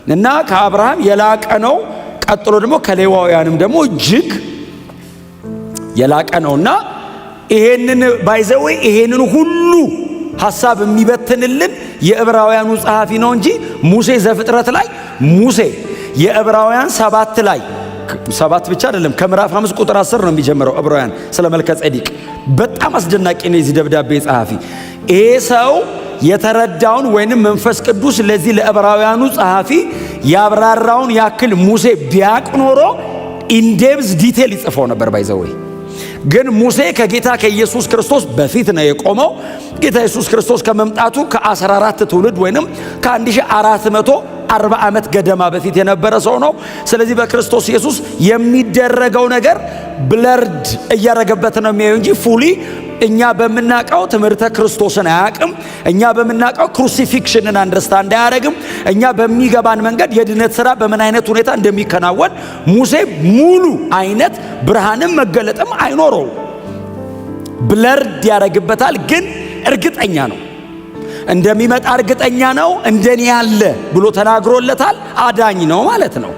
እና ከአብርሃም የላቀ ነው። ቀጥሎ ደግሞ ከሌዋውያንም ደግሞ እጅግ የላቀ ነውና ይሄንን ባይዘው ይሄንን ሁሉ ሐሳብ የሚበትንልን የዕብራውያኑ ጸሐፊ ነው እንጂ ሙሴ ዘፍጥረት ላይ ሙሴ የዕብራውያን 7 ላይ 7 ብቻ አይደለም ከምዕራፍ 5 ቁጥር 10 ነው የሚጀምረው ዕብራውያን ስለ መልከ ጼዴቅ። በጣም አስደናቂ ነው የዚህ ደብዳቤ ጸሐፊ። ይሄ ሰው የተረዳውን ወይንም መንፈስ ቅዱስ ለዚህ ለዕብራውያኑ ጸሐፊ ያብራራውን ያክል ሙሴ ቢያቅ ኖሮ ኢንዴፕዝ ዲቴል ይጽፈው ነበር ባይዘው። ግን ሙሴ ከጌታ ከኢየሱስ ክርስቶስ በፊት ነው የቆመው። ጌታ ኢየሱስ ክርስቶስ ከመምጣቱ ከ14 ትውልድ ወይንም ከ1440 ዓመት ገደማ በፊት የነበረ ሰው ነው። ስለዚህ በክርስቶስ ኢየሱስ የሚደረገው ነገር ብለርድ እያረገበት ነው የሚያየው እንጂ ፉሊ እኛ በምናቀው ትምህርተ ክርስቶስን አያቅም። እኛ በምናቀው ክሩሲፊክሽንን አንደርስታንድ አያረግም። እኛ በሚገባን መንገድ የድነት ሥራ በምን አይነት ሁኔታ እንደሚከናወን ሙሴ ሙሉ አይነት ብርሃንም መገለጥም አይኖረው። ብለርድ ያረግበታል። ግን እርግጠኛ ነው እንደሚመጣ እርግጠኛ ነው። እንደኔ ያለ ብሎ ተናግሮለታል። አዳኝ ነው ማለት ነው።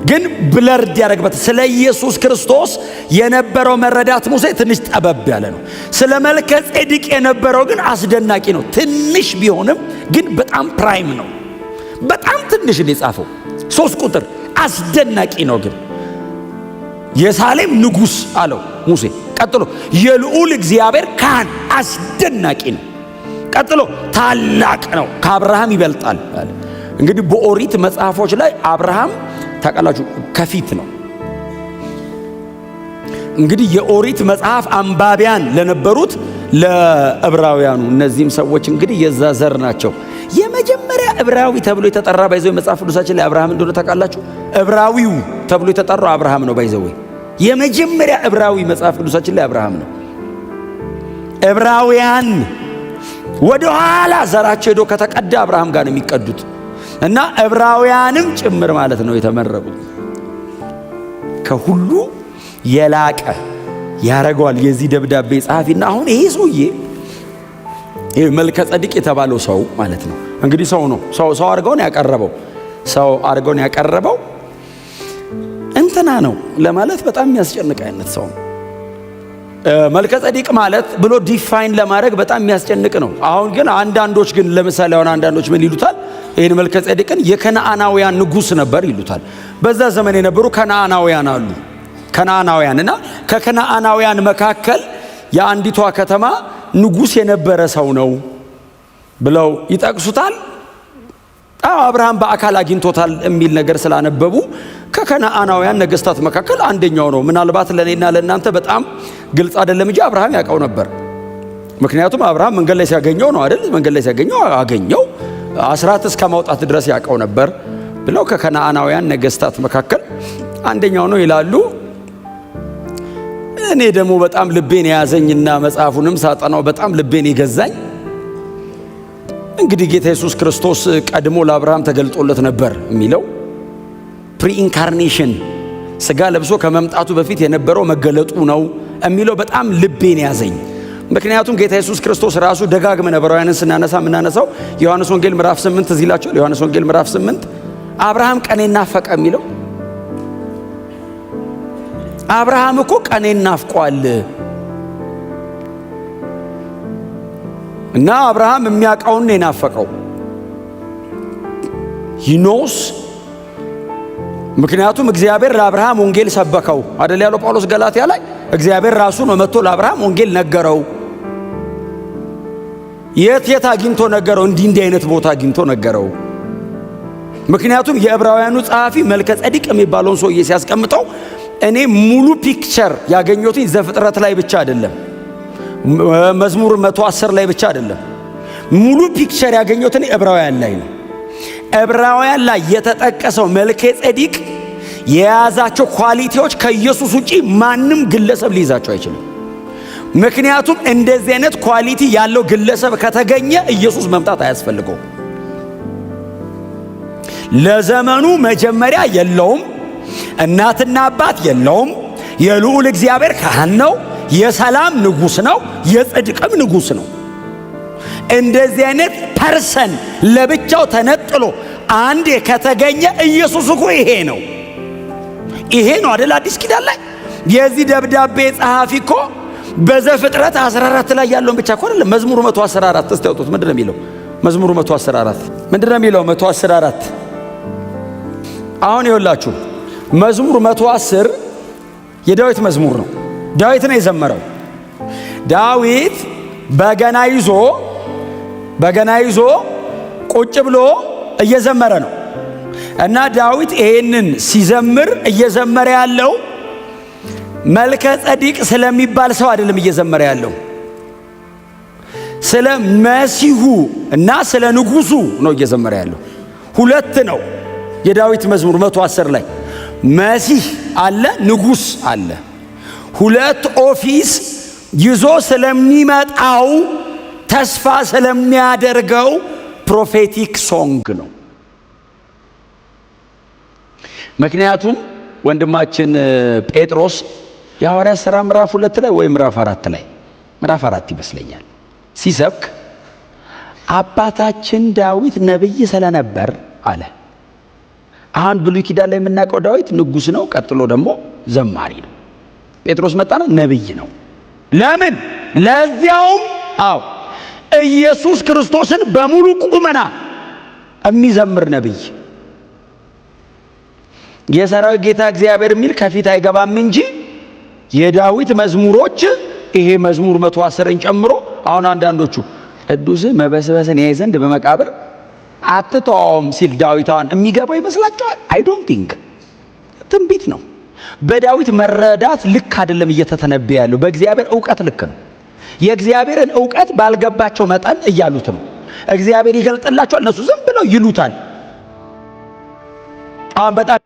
ግን ብለርድ ያረግበት ስለ ኢየሱስ ክርስቶስ የነበረው መረዳት ሙሴ ትንሽ ጠበብ ያለ ነው። ስለ መልከ ጼዴቅ የነበረው ግን አስደናቂ ነው። ትንሽ ቢሆንም ግን በጣም ፕራይም ነው። በጣም ትንሽ ነው የጻፈው 3 ቁጥር አስደናቂ ነው። ግን የሳሌም ንጉሥ አለው ሙሴ። ቀጥሎ የልዑል እግዚአብሔር ካህን አስደናቂ ነው። ቀጥሎ ታላቅ ነው፣ ከአብርሃም ይበልጣል አለ። እንግዲህ በኦሪት መጽሐፎች ላይ አብርሃም ታውቃላችሁ ከፊት ነው። እንግዲህ የኦሪት መጽሐፍ አንባቢያን ለነበሩት ለዕብራውያኑ እነዚህም ሰዎች እንግዲህ የዛ ዘር ናቸው። የመጀመሪያ ዕብራዊ ተብሎ የተጠራ ባይዘው መጽሐፍ ቅዱሳችን ላይ አብርሃም እንደሆነ ታውቃላችሁ። ዕብራዊው ተብሎ የተጠራው አብርሃም ነው ባይዘው። የመጀመሪያ ዕብራዊ መጽሐፍ ቅዱሳችን ላይ አብርሃም ነው። ዕብራውያን ወደ ኋላ ዘራቸው ሄዶ ከተቀዳ አብርሃም ጋር ነው የሚቀዱት እና ዕብራውያንም ጭምር ማለት ነው የተመረጡት። ከሁሉ የላቀ ያረጋዋል የዚህ ደብዳቤ ጸሐፊና አሁን ይሄ ሰውዬ ይሄ መልከ ጼዴቅ የተባለው ሰው ማለት ነው እንግዲህ ሰው ነው። ሰው አድርገው ነው ያቀረበው። ሰው አድርገው ነው ያቀረበው እንትና ነው ለማለት በጣም የሚያስጨንቅ አይነት ሰው ነው። መልከ ጼዴቅ ማለት ብሎ ዲፋይን ለማድረግ በጣም የሚያስጨንቅ ነው። አሁን ግን አንዳንዶች ግን ለምሳሌ አሁን አንዳንዶች ምን ይሉታል? ይሄን መልከ ጼዴቅን የከነዓናውያን ንጉሥ ነበር ይሉታል። በዛ ዘመን የነበሩ ከነዓናውያን አሉ። ከነዓናውያንና ከከነዓናውያን መካከል የአንዲቷ ከተማ ንጉሥ የነበረ ሰው ነው ብለው ይጠቅሱታል። አብርሃም በአካል አግኝቶታል የሚል ነገር ስላነበቡ ከከነዓናውያን ነገስታት መካከል አንደኛው ነው። ምናልባት ለኔና ለእናንተ በጣም ግልጽ አይደለም እንጂ አብርሃም ያውቀው ነበር። ምክንያቱም አብርሃም መንገድ ላይ ሲያገኘው ነው አይደል? መንገድ ላይ ሲያገኘው አገኘው፣ አስራት እስከ ማውጣት ድረስ ያውቀው ነበር ብለው ከከነዓናውያን ነገስታት መካከል አንደኛው ነው ይላሉ። እኔ ደግሞ በጣም ልቤን የያዘኝና መጽሐፉንም ሳጠናው በጣም ልቤን የገዛኝ እንግዲህ ጌታ ኢየሱስ ክርስቶስ ቀድሞ ለአብርሃም ተገልጦለት ነበር የሚለው ፕሪኢንካርኔሽን ስጋ ለብሶ ከመምጣቱ በፊት የነበረው መገለጡ ነው የሚለው በጣም ልቤን ያዘኝ። ምክንያቱም ጌታ ኢየሱስ ክርስቶስ ራሱ ደጋግመን ዕብራውያንን ስናነሳ የምናነሳው ዮሐንስ ወንጌል ምዕራፍ 8 እዚህ ይላችኋል። ዮሐንስ ወንጌል ምዕራፍ 8 አብርሃም ቀኔን ናፈቀ የሚለው አብርሃም እኮ ቀኔን ናፍቋል። እና አብርሃም የሚያውቀውን ነው የናፈቀው ሂኖስ። ምክንያቱም እግዚአብሔር ለአብርሃም ወንጌል ሰበከው አይደል ያለው ጳውሎስ ገላትያ ላይ። እግዚአብሔር ራሱ ነው መጥቶ ለአብርሃም ወንጌል ነገረው። የት አግኝቶ ነገረው? እንዲህ አይነት ቦታ አግኝቶ ነገረው። ምክንያቱም የዕብራውያኑ ጸሐፊ መልከ ጼዴቅ የሚባለውን ሰውዬ ሲያስቀምጠው እኔ ሙሉ ፒክቸር ያገኘሁት ዘፍጥረት ላይ ብቻ አይደለም፣ መዝሙር 110 ላይ ብቻ አይደለም። ሙሉ ፒክቸር ያገኘሁት ዕብራውያን ላይ ነው። ዕብራውያን ላይ የተጠቀሰው መልከ ጼዴቅ የያዛቸው ኳሊቲዎች ከኢየሱስ ውጪ ማንም ግለሰብ ሊይዛቸው አይችልም። ምክንያቱም እንደዚህ አይነት ኳሊቲ ያለው ግለሰብ ከተገኘ ኢየሱስ መምጣት አያስፈልገው። ለዘመኑ መጀመሪያ የለውም፣ እናትና አባት የለውም። የልዑል እግዚአብሔር ካህን ነው፣ የሰላም ንጉሥ ነው፣ የጽድቅም ንጉሥ ነው። እንደዚህ አይነት ፐርሰን ለብቻው ተነጥሎ አንዴ ከተገኘ ኢየሱስ እኮ ይሄ ነው አይደል? አዲስ ኪዳን ላይ የዚህ ደብዳቤ ጸሐፊ እኮ በዘፍጥረት 14 ላይ ያለውን ብቻ እኮ አይደለም። መዝሙር 114 እስቲ ያውጡት። ምንድነው የሚለው? መዝሙር 114 ምንድነው የሚለው? 114 አሁን ይኸውላችሁ፣ መዝሙር 110 የዳዊት መዝሙር ነው። ዳዊት ነው የዘመረው። ዳዊት በገና ይዞ ቁጭ ብሎ እየዘመረ ነው። እና ዳዊት ይሄንን ሲዘምር እየዘመረ ያለው መልከ ጸዲቅ ስለሚባል ሰው አይደለም እየዘመረ ያለው፣ ስለ መሲሁ እና ስለ ንጉሱ ነው እየዘመረ ያለው። ሁለት ነው የዳዊት መዝሙር 110 ላይ መሲህ አለ፣ ንጉስ አለ። ሁለት ኦፊስ ይዞ ስለሚመጣው ተስፋ ስለሚያደርገው ፕሮፌቲክ ሶንግ ነው። ምክንያቱም ወንድማችን ጴጥሮስ የሐዋርያት ሥራ ምዕራፍ 2 ላይ ወይ ምዕራፍ 4 ይመስለኛል ሲሰብክ አባታችን ዳዊት ነብይ ስለነበር አለ። አሁን ብሉይ ኪዳን ላይ የምናውቀው ዳዊት ንጉስ ነው፣ ቀጥሎ ደግሞ ዘማሪ ነው። ጴጥሮስ መጣና ነብይ ነው። ለምን? ለዚያውም ኢየሱስ ክርስቶስን በሙሉ ቁመና የሚዘምር ነብይ። የሰራዊት ጌታ እግዚአብሔር የሚል ከፊት አይገባም እንጂ የዳዊት መዝሙሮች ይሄ መዝሙር 110ን ጨምሮ አሁን አንዳንዶቹ ቅዱስ መበስበስን ያይ ዘንድ በመቃብር አትተውም ሲል ዳዊታን የሚገባው ይመስላችኋል? አይ ዶንት ቲንክ። ትንቢት ነው። በዳዊት መረዳት ልክ አይደለም እየተተነበየ ያለው፣ በእግዚአብሔር ዕውቀት ልክ ነው። የእግዚአብሔርን ዕውቀት ባልገባቸው መጠን እያሉት ነው። እግዚአብሔር ይገልጥላቸዋል፣ እነሱ ዝም ብለው ይሉታል። አሁን በጣም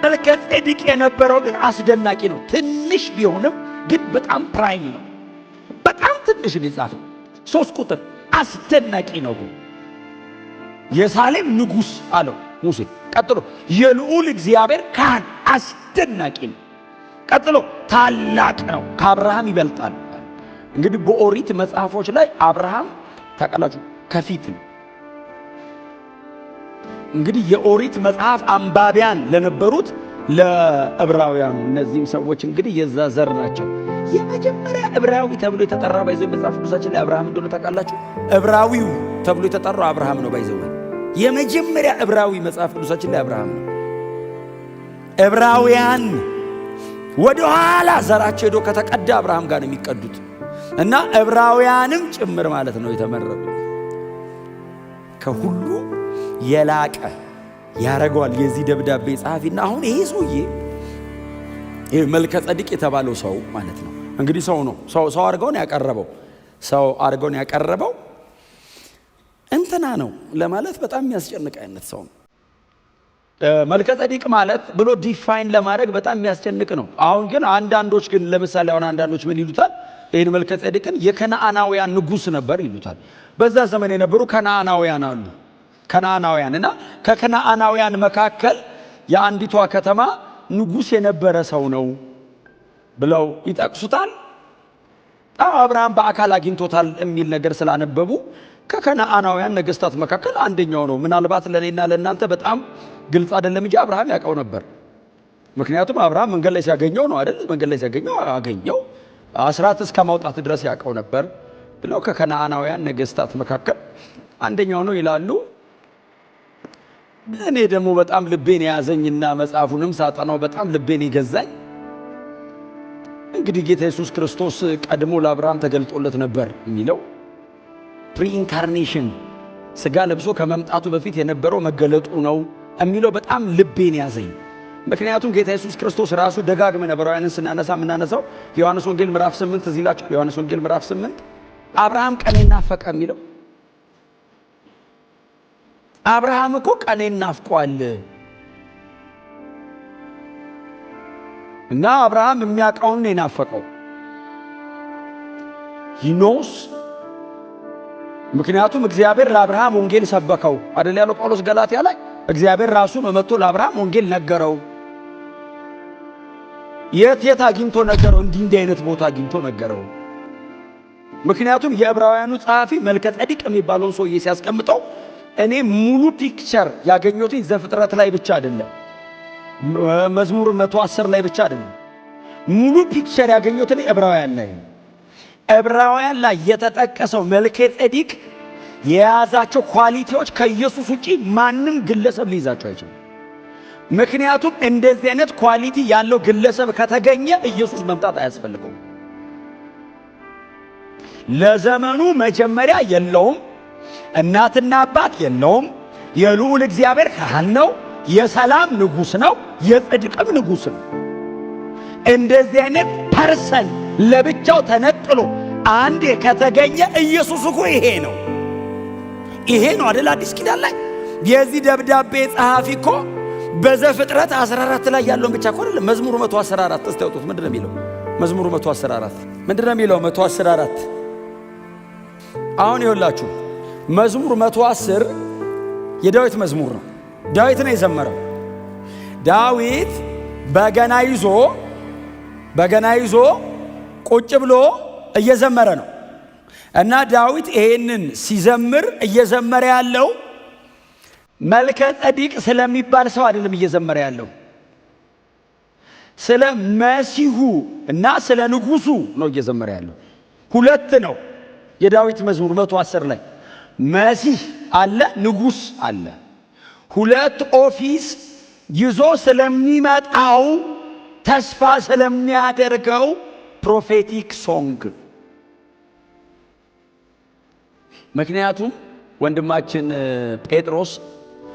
መልከ ጼዴቅ የነበረው ግን አስደናቂ ነው። ትንሽ ቢሆንም ግን በጣም ፕራይም ነው። በጣም ትንሽ ነው የጻፈው 3 ቁጥር አስደናቂ ነው። የሳሌም ንጉስ አለው ሙሴ። ቀጥሎ የልዑል እግዚአብሔር ካህን አስደናቂ ነው። ቀጥሎ ታላቅ ነው፣ ከአብርሃም ይበልጣል። እንግዲህ በኦሪት መጽሐፎች ላይ አብርሃም ታውቃላችሁ ከፊት ነው። እንግዲህ የኦሪት መጽሐፍ አንባቢያን ለነበሩት ለዕብራውያን እነዚህም ሰዎች እንግዲህ የዛ ዘር ናቸው። የመጀመሪያ ዕብራዊ ተብሎ የተጠራ ባይዘው መጽሐፍ ቅዱሳችን ላይ አብርሃም እንደሆነ ታውቃላችሁ። ዕብራዊው ተብሎ የተጠራው አብርሃም ነው። ባይዘው የመጀመሪያ ዕብራዊ መጽሐፍ ቅዱሳችን ላይ አብርሃም ነው። ዕብራውያን ወደ ኋላ ዘራቸው ሄዶ ከተቀዳ አብርሃም ጋር ነው የሚቀዱት እና ዕብራውያንም ጭምር ማለት ነው የተመረጡት። ከሁሉ የላቀ ያረጋዋል የዚህ ደብዳቤ ጸሐፊና አሁን ይሄ ሰውዬ ይሄ መልከ ጸዲቅ የተባለው ሰው ማለት ነው እንግዲህ ሰው ነው። ሰው አድርገውን ያቀረበው እንትና ነው ለማለት በጣም የሚያስጨንቅ አይነት ሰው ነው። መልከ ጸዲቅ ማለት ብሎ ዲፋይን ለማድረግ በጣም የሚያስጨንቅ ነው። አሁን ግን አንዳንዶች ግን ለምሳሌ አሁን አንዳንዶች ምን ይሉታል? ይሄን መልከ ጸዲቅን የከነዓናውያን ንጉስ ነበር ይሉታል። በዛ ዘመን የነበሩ ከነዓናውያን አሉ። ከነዓናውያንና ከከነዓናውያን መካከል የአንዲቷ ከተማ ንጉስ የነበረ ሰው ነው ብለው ይጠቅሱታል። አብርሃም በአካል አግኝቶታል የሚል ነገር ስላነበቡ ከከነዓናውያን ነገስታት መካከል አንደኛው ነው። ምናልባት ለኔና ለእናንተ በጣም ግልጽ አይደለም እንጂ አብርሃም ያውቀው ነበር። ምክንያቱም አብርሃም መንገድ ላይ ሲያገኘው ነው አይደል? መንገድ ላይ ሲያገኘው አገኘው፣ አስራት እስከ ማውጣት ድረስ ያውቀው ነበር ብለው ከከነዓናውያን ነገስታት መካከል አንደኛው ነው ይላሉ። እኔ ደግሞ በጣም ልቤን የያዘኝና መጽሐፉንም ሳጠናው በጣም ልቤን ይገዛኝ እንግዲህ ጌታ ኢየሱስ ክርስቶስ ቀድሞ ለአብርሃም ተገልጦለት ነበር የሚለው ፕሪ ኢንካርኔሽን ስጋ ለብሶ ከመምጣቱ በፊት የነበረው መገለጡ ነው የሚለው በጣም ልቤን ያዘኝ። ምክንያቱም ጌታ ኢየሱስ ክርስቶስ ራሱ ደጋግመን ዕብራውያንን ስናነሳ የምናነሳው ዮሐንስ ወንጌል ምዕራፍ 8 እዚህ ላችሁ ዮሐንስ ወንጌል ምዕራፍ 8 አብርሃም ቀኔን ናፈቀ የሚለው አብርሃም እኮ ቀኔን ናፍቋል። እና አብርሃም የሚያውቀውን ነው የናፈቀው ይኖስ ምክንያቱም እግዚአብሔር ለአብርሃም ወንጌል ሰበከው አይደል ያለው ጳውሎስ ገላትያ ላይ እግዚአብሔር ራሱ መጥቶ ለአብርሃም ወንጌል ነገረው። የት አግኝቶ ነገረው? እንዲህ አይነት ቦታ አግኝቶ ነገረው። ምክንያቱም የዕብራውያኑ ጸሐፊ መልከጼዴቅ የሚባለውን ሰውዬ ሲያስቀምጠው እኔ ሙሉ ፒክቸር ያገኘሁት ዘፍጥረት ላይ ብቻ አይደለም፣ መዝሙር 110 ላይ ብቻ አይደለም፣ ሙሉ ፒክቸር ያገኘሁት ዕብራውያን ላይ ነው። ዕብራውያን ላይ የተጠቀሰው መልከጼዴቅ የያዛቸው ኳሊቲዎች ከኢየሱስ ውጪ ማንም ግለሰብ ሊይዛቸው አይችልም። ምክንያቱም እንደዚህ አይነት ኳሊቲ ያለው ግለሰብ ከተገኘ ኢየሱስ መምጣት አያስፈልገውም። ለዘመኑ መጀመሪያ የለውም፣ እናትና አባት የለውም፣ የልዑል እግዚአብሔር ካህን ነው፣ የሰላም ንጉሥ ነው፣ የጽድቅም ንጉሥ ነው። እንደዚህ አይነት ፐርሰን ለብቻው ተነጥሎ አንዴ ከተገኘ ኢየሱስ እኮ ይሄ ነው አይደል? አዲስ ኪዳን ላይ የዚህ ደብዳቤ ጸሐፊ እኮ በዘፍጥረት 14 ላይ ያለውን ብቻ እኮ አይደለም። መዝሙር 114 እስቲ አውጡት። ምንድነው የሚለው? መዝሙር 114 ምንድነው የሚለው? 114 አሁን ይኸውላችሁ መዝሙር 110 የዳዊት መዝሙር ነው። ዳዊት ነው የዘመረው። ዳዊት በገና ይዞ ቁጭ ብሎ እየዘመረ ነው። እና ዳዊት ይሄንን ሲዘምር እየዘመረ ያለው መልከጼዴቅ ስለሚባል ሰው አይደለም እየዘመረ ያለው፣ ስለ መሲሁ እና ስለ ንጉሱ ነው እየዘመረ ያለው። ሁለት ነው የዳዊት መዝሙር 110 ላይ መሲህ አለ፣ ንጉስ አለ። ሁለት ኦፊስ ይዞ ስለሚመጣው ተስፋ ስለሚያደርገው ፕሮፌቲክ ሶንግ። ምክንያቱም ወንድማችን ጴጥሮስ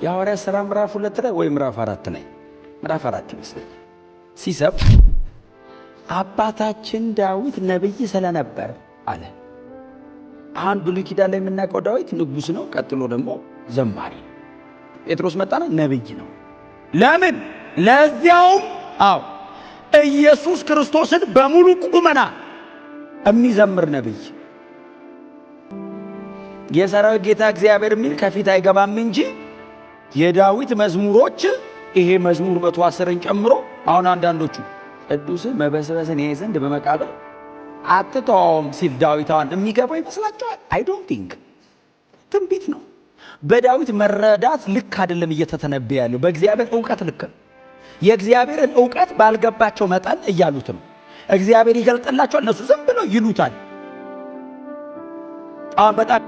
የሐዋርያት ሥራ ምዕራፍ 2 ላይ ወይ ምዕራፍ 4 ላይ ምዕራፍ 4 ይመስለኛል ሲሰብክ አባታችን ዳዊት ነብይ ስለነበር አለ። አሁን ብሉይ ኪዳን ላይ የምናውቀው ዳዊት ንጉሥ ነው፣ ቀጥሎ ደግሞ ዘማሪ። ጴጥሮስ መጣና ነብይ ነው። ለምን? ለዚያውም ኢየሱስ ክርስቶስን በሙሉ ቁመና የሚዘምር ነብይ። የሰራዊት ጌታ እግዚአብሔር የሚል ከፊት አይገባም እንጂ የዳዊት መዝሙሮች ይሄ መዝሙር 110ን ጨምሮ አሁን አንዳንዶቹ ቅዱስ መበስበስን ይሄ ዘንድ በመቃብር አትተውም ሲል ዳዊት አሁን የሚገባው ይመስላችኋል? አይ ዶንት ቲንክ። ትንቢት ነው። በዳዊት መረዳት ልክ አይደለም እየተተነበየ ያለው፣ በእግዚአብሔር ዕውቀት ልክ ነው። የእግዚአብሔርን ዕውቀት ባልገባቸው መጠን እያሉት ነው። እግዚአብሔር ይገልጥላቸዋል፣ እነሱ ዝም ብለው ይሉታል። በጣም